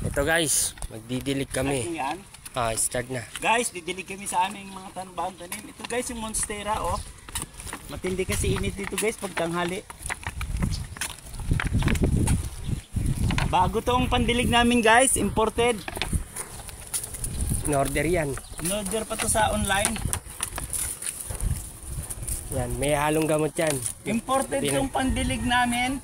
Ito guys, magdidilig kami. Yan. Start na. Guys, didilig kami sa aming mga tanbahang tanim. Ito guys yung monstera oh. Matindi kasi init dito guys pag tanghali. Bago tong pandilig namin guys, imported. In-order yan. In-order pa to sa online. Yan, may halong gamot yan. Imported tong pandilig namin.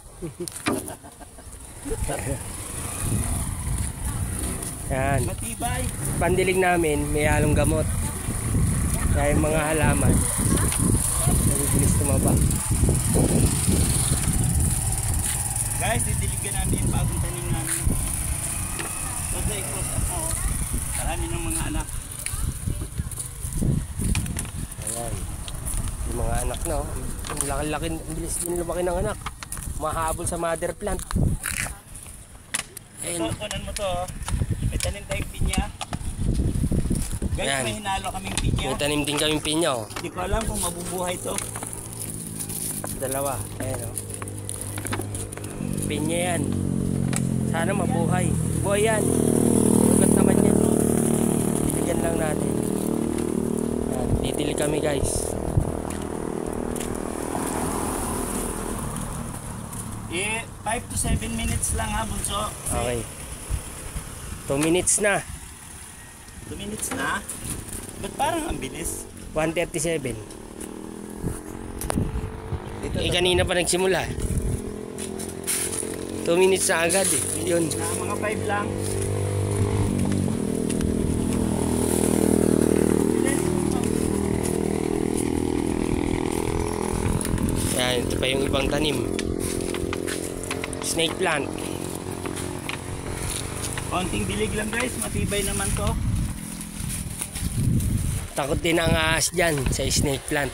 Yan. Matibay. Pandilig namin, may halong gamot. Kaya yung mga halaman, nabibilis tumaba. Guys, didiligan namin yung bagong tanim namin. So, i-cross ako. Marami ng mga anak. Ayan. Yung mga anak na, ang laki-laki, ang bilis din lumaki ng anak. Mahabol sa mother plant. Ito, kunan mo to. May tanim tayong pinya. Guys, Ayan. may hinalo kaming pinya. May tanim din kaming pinya, oh. Hindi ko alam kung mabubuhay to. Dalawa. Ayan, oh. Pinya yan. Sana mabuhay. Buhay yan. Ugat naman yan. Bigyan lang natin. Ayan, titili kami guys. 5 to 7 minutes lang ha, bunso. Okay. 2 minutes na. 2 minutes na? Ba't parang ang bilis? 1:37. Kanina pa nagsimula. 2 minutes na agad eh. Yun. Mga 5 lang. Yan, ito pa yung ibang tanim. Snake plant. Konting dilig lang guys, matibay naman to. Takot din ang ahas dyan sa snake plant.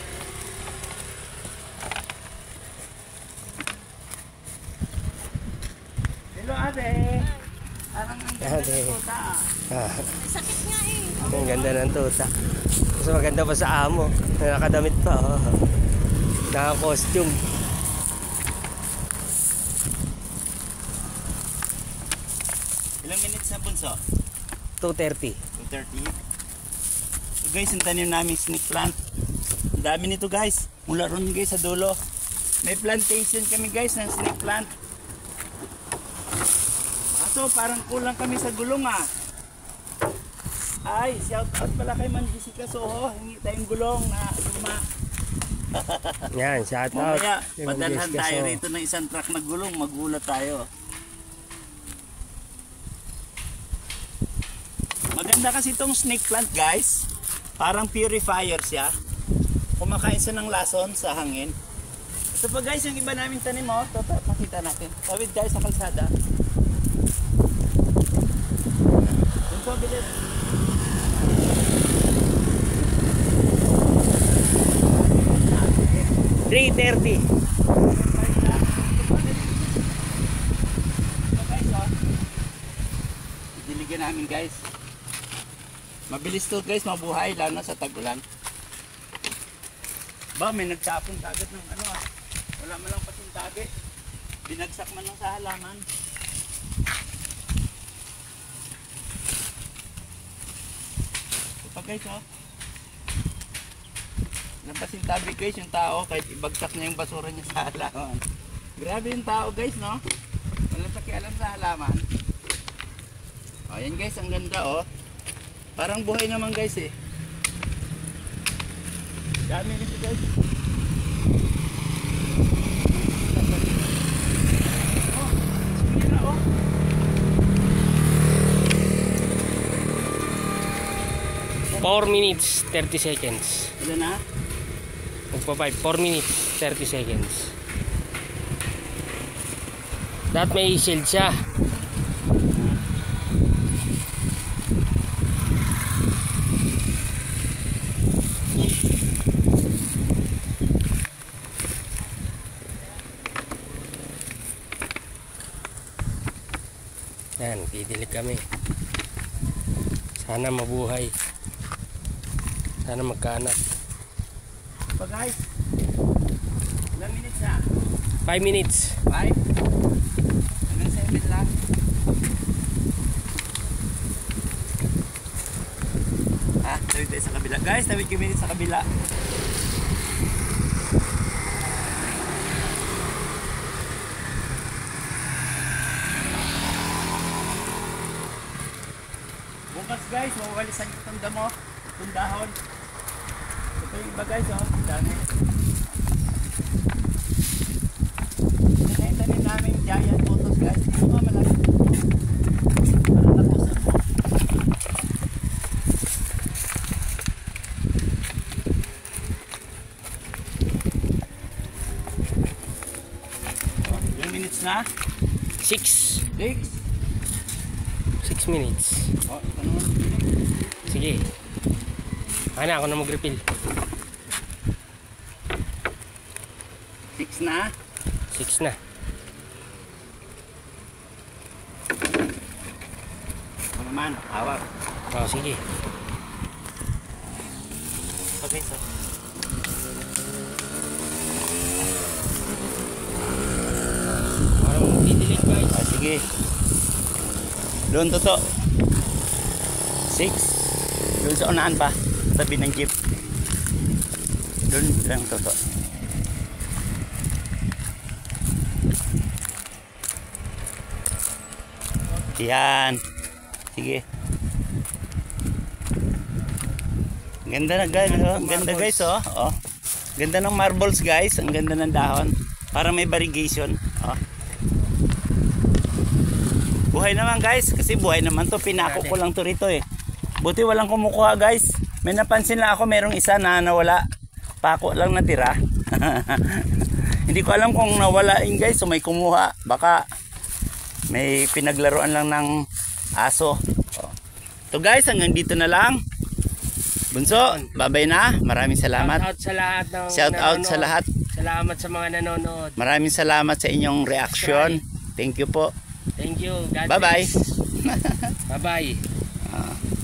Hello ate. Parang ang ganda Ate. ng tuta ah. Sakit nga eh. Ang ganda ng tuta. Mas maganda pa sa amo. Nakadamit pa. Oh. Naka-costume. Ilang minutes na bunso? 2:30. 2:30. So guys, yung tanim namin snake plant. Ang dami nito guys. Mula ron guys sa dulo. May plantation kami guys ng snake plant. Kaso parang kulang kami sa gulong ah. Ay, shout out pala kay Man Jessica Soho. Hingi tayong gulong na luma. Yan, shout out. Mamaya, Kay Ma'am padalhan Jessica tayo Soho. rito ng isang truck na gulong. Magulat tayo. Maganda kasi itong snake plant guys. Parang purifier siya. Kumakain siya ng lason sa hangin. Ito pa guys yung iba namin tanim mo. Ito pakita natin. Tawid tayo sa kalsada. Yung po bilis. $3.30. Diligan namin guys. Mabilis to guys, mabuhay lalo na sa tag-ulan. Ba, may nagtapon agad ng ano ah. Wala man lang pasintabi. Binagsak man lang sa halaman. Ito pa guys oh. Napasintabi guys yung tao kahit ibagsak niya yung basura niya sa halaman. Grabe yung tao guys no. Walang pakialam sa halaman. O yan guys, ang ganda oh. Parang buhay naman guys eh. Dami nito guys. Oh, sige na oh. $4 minutes, 30 seconds. Ilan na? Magpa-5. 4 minutes, 30 seconds. Dapat may shield siya. Yan, didilig kami. Sana mabuhay. Sana magkaanak. Pa guys. Ilang minutes na? 5 minutes. 5? Hanggang 7 lang. kabila. Guys, tawid kami sa kabila. Bukas guys, mawawalisan ko itong damo, itong dahon. Ito yung iba guys, oh, dami. Tanim namin giant photos guys. Ito ba malaki? Parang nakusan mo. Oh, ilang minutes na? 6 6? 6 minutes. Oh, ito naman. Sige. Ana, ako na mag-refill. 6 na? 6 na. Ano naman? Hawak. Oh, sige. Okay, so. Parang didilig guys. Ah, sige. Doon to. 6. Doon sa unahan pa. Tabi ng jeep. Doon lang to. Yan. Sige. Ganda na guys, oh. Ganda guys, oh. Oh. Ganda ng marbles guys, ang ganda ng dahon. Para may variegation, oh. Buhay naman guys, kasi buhay naman to. Pinako ko lang to rito eh. Buti walang kumukuha guys. May napansin lang ako, merong isa na nawala. Pako lang natira. Hindi ko alam kung nawala yun guys, so may kumuha. Baka may pinaglaruan lang ng aso. Oh. So guys, hanggang dito na lang. Bunso, babay na. Maraming salamat. Shout out sa lahat ng Shout out sa lahat. Salamat sa mga nanonood. Maraming salamat sa inyong reaction. Thank you po. Thank you. God Bye-bye. bless. Bye-bye.